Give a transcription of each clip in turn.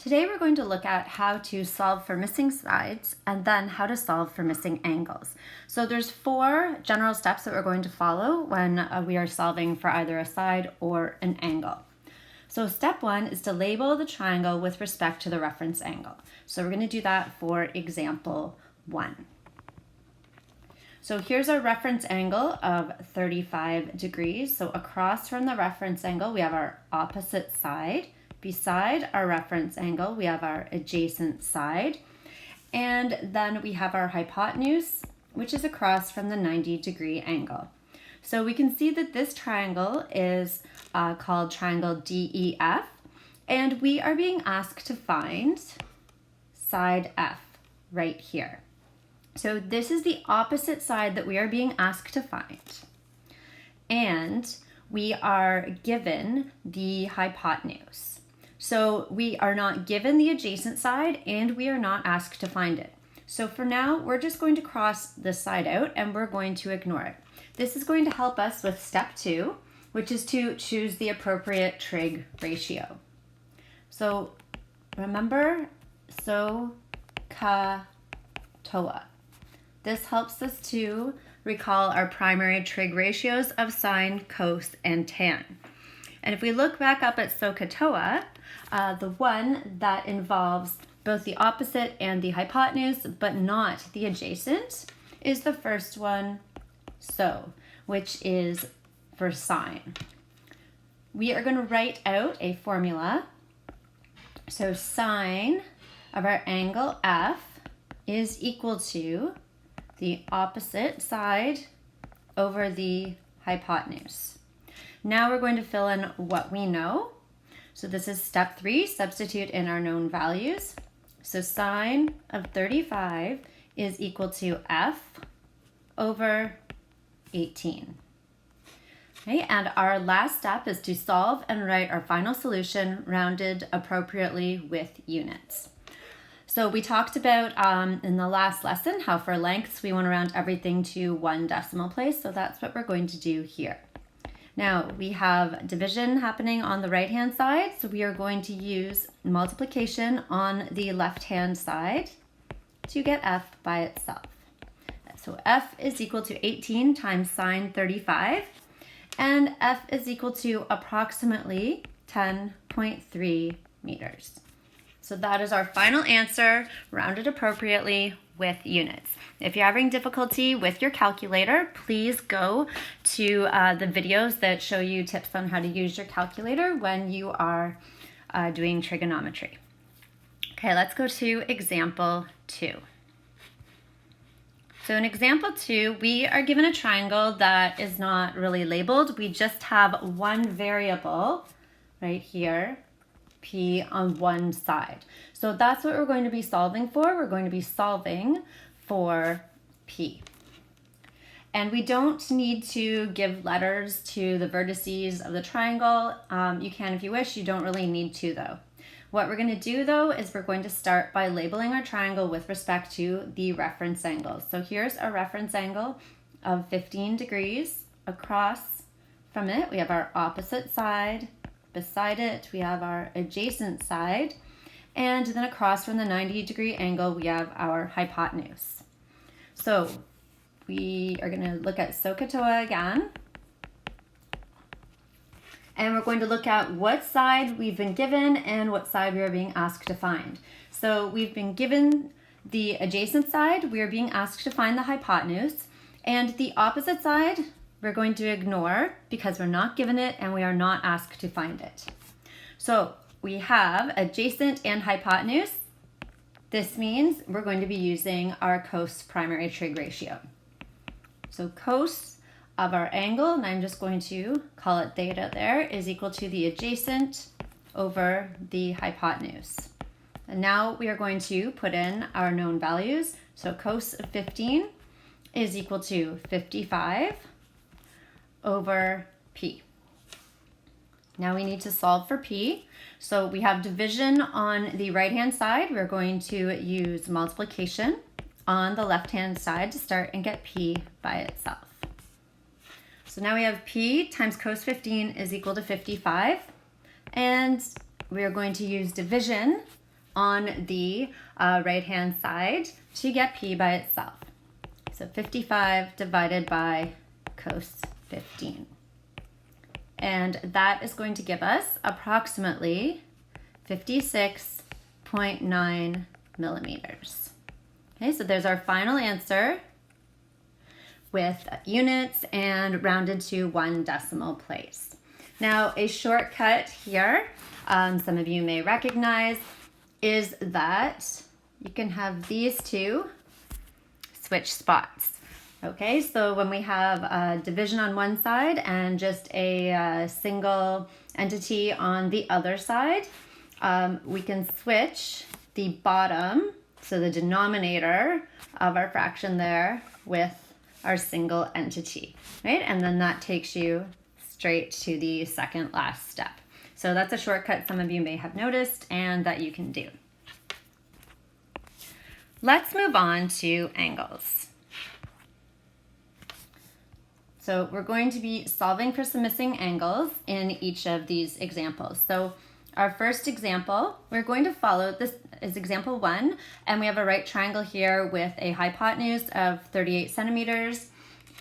Today we're going to look at how to solve for missing sides and then how to solve for missing angles. So there's 4 general steps that we're going to follow when we are solving for either a side or an angle. So step 1 is to label the triangle with respect to the reference angle. So we're going to do that for example 1. So here's our reference angle of 35 degrees. So across from the reference angle, we have our opposite side. Beside our reference angle, we have our adjacent side. And then we have our hypotenuse, which is across from the 90-degree angle. So we can see that this triangle is called triangle DEF, and we are being asked to find side F right here. So this is the opposite side that we are being asked to find. And we are given the hypotenuse. So we are not given the adjacent side and we are not asked to find it. So for now, we're just going to cross this side out and we're going to ignore it. This is going to help us with step 2, which is to choose the appropriate trig ratio. So remember SOHCAHTOA. This helps us to recall our primary trig ratios of sine, cos, and tan. And if we look back up at SOHCAHTOA, the one that involves both the opposite and the hypotenuse, but not the adjacent, is the first one, SO, which is for sine. We are going to write out a formula. So sine of our angle F is equal to the opposite side over the hypotenuse. Now we're going to fill in what we know. So this is step 3, substitute in our known values. So sine of 35 is equal to F over 18. Okay, and our last step is to solve and write our final solution rounded appropriately with units. So we talked about in the last lesson how for lengths we want to round everything to 1 decimal place, so that's what we're going to do here. Now we have division happening on the right hand side, so we are going to use multiplication on the left hand side to get F by itself. So F is equal to 18 times sine 35, and F is equal to approximately 10.3 meters. So that is our final answer, rounded appropriately with units. If you're having difficulty with your calculator, please go to the videos that show you tips on how to use your calculator when you are doing trigonometry. Okay, let's go to example 2. So in example 2, we are given a triangle that is not really labeled. We just have one variable right here, P, on one side. So that's what we're going to be solving for. We're going to be solving for P. And we don't need to give letters to the vertices of the triangle. You can if you wish. You don't really need to though. What we're going to do though is we're going to start by labeling our triangle with respect to the reference angle. So here's a reference angle of 15 degrees. Across from it, we have our opposite side. Beside it, we have our adjacent side. And then across from the 90-degree angle, we have our hypotenuse. So we are going to look at SOHCAHTOA again. And we're going to look at what side we've been given and what side we are being asked to find. So we've been given the adjacent side. We are being asked to find the hypotenuse. And the opposite side, we're going to ignore because we're not given it and we are not asked to find it. So we have adjacent and hypotenuse. This means we're going to be using our cos primary trig ratio. So cos of our angle, and I'm just going to call it theta there, is equal to the adjacent over the hypotenuse. And now we are going to put in our known values. So cos of 15 is equal to 55 over P. Now we need to solve for P. So we have division on the right-hand side. We're going to use multiplication on the left-hand side to start and get P by itself. So now we have P times cos 15 is equal to 55. And we are going to use division on the right-hand side to get p by itself. So 55 divided by cos 15. And that is going to give us approximately 56.9 millimeters. Okay, so there's our final answer with units and rounded to 1 decimal place. Now, a shortcut here, some of you may recognize, is that you can have these two switch spots. Okay, so when we have a division on one side and just a single entity on the other side, we can switch the bottom, so the denominator of our fraction there, with our single entity, right? And then that takes you straight to the second last step. So that's a shortcut some of you may have noticed and that you can do. Let's move on to angles. So we're going to be solving for some missing angles in each of these examples. So our first example, we're going to follow, this is example 1, and we have a right triangle here with a hypotenuse of 38 centimeters,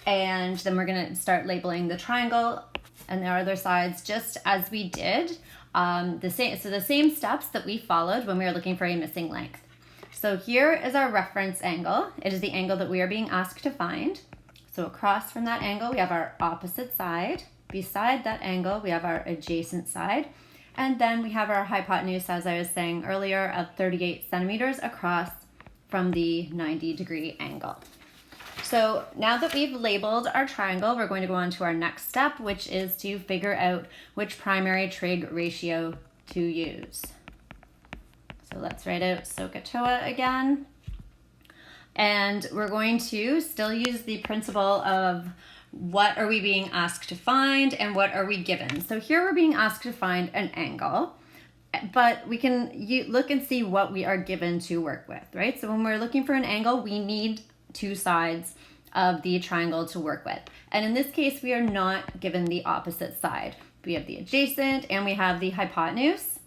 and then we're going to start labeling the triangle and the other sides just as we did the same steps that we followed when we were looking for a missing length. So here is our reference angle. It is the angle that we are being asked to find. So across from that angle, we have our opposite side. Beside that angle, we have our adjacent side. And then we have our hypotenuse, as I was saying earlier, of 38 centimeters across from the 90-degree angle. So now that we've labeled our triangle, we're going to go on to our next step, which is to figure out which primary trig ratio to use. So let's write out SOHCAHTOA again. And we're going to still use the principle of what are we being asked to find and what are we given. So here we're being asked to find an angle, but we can look and see what we are given to work with, right? So when we're looking for an angle, we need two sides of the triangle to work with. And in this case, we are not given the opposite side. We have the adjacent and we have the hypotenuse.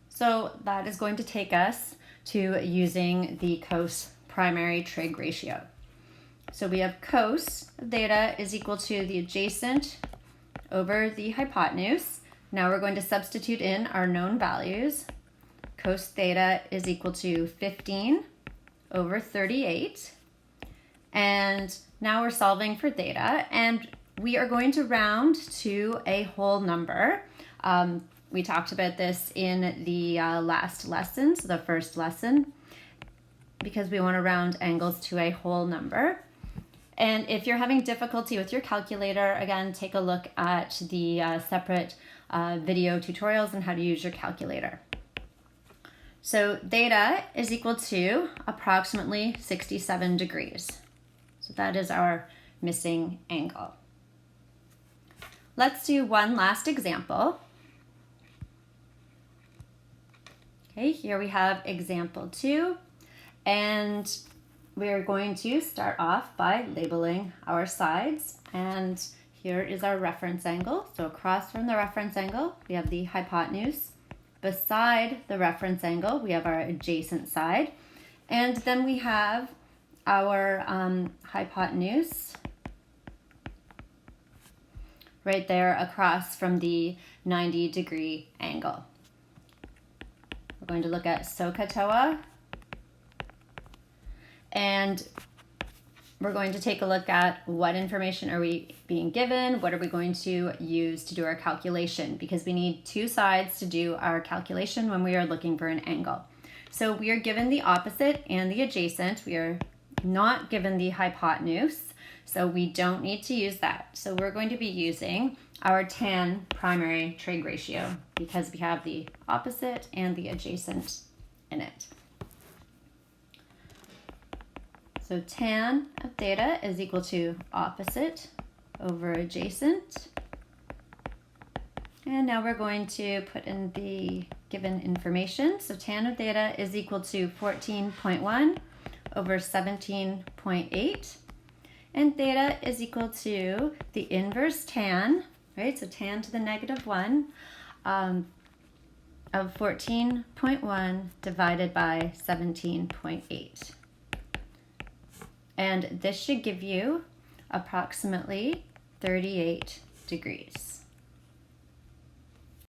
So that is going to take us to using the cos primary trig ratio. So we have cos of theta is equal to the adjacent over the hypotenuse. Now we're going to substitute in our known values. Cos theta is equal to 15 over 38. And now we're solving for theta, and we are going to round to a whole number. We talked about this in the last lesson, so the first lesson, because we want to round angles to a whole number. And if you're having difficulty with your calculator, again, take a look at the separate video tutorials on how to use your calculator. So theta is equal to approximately 67 degrees. So that is our missing angle. Let's do one last example. Okay, here we have example 2, and we're going to start off by labeling our sides, and here is our reference angle. So across from the reference angle, we have the hypotenuse. Beside the reference angle, we have our adjacent side, and then we have our hypotenuse right there across from the 90-degree angle. We're going to look at SOHCAHTOA, and we're going to take a look at what information are we being given, what are we going to use to do our calculation, because we need two sides to do our calculation when we are looking for an angle. So we are given the opposite and the adjacent. We are not given the hypotenuse, so we don't need to use that. So we're going to be using our tan primary trig ratio because we have the opposite and the adjacent in it. So tan of theta is equal to opposite over adjacent. And now we're going to put in the given information. So tan of theta is equal to 14.1 over 17.8. And theta is equal to the inverse tan, right? So tan to the -1 of 14.1 divided by 17.8. And this should give you approximately 38 degrees.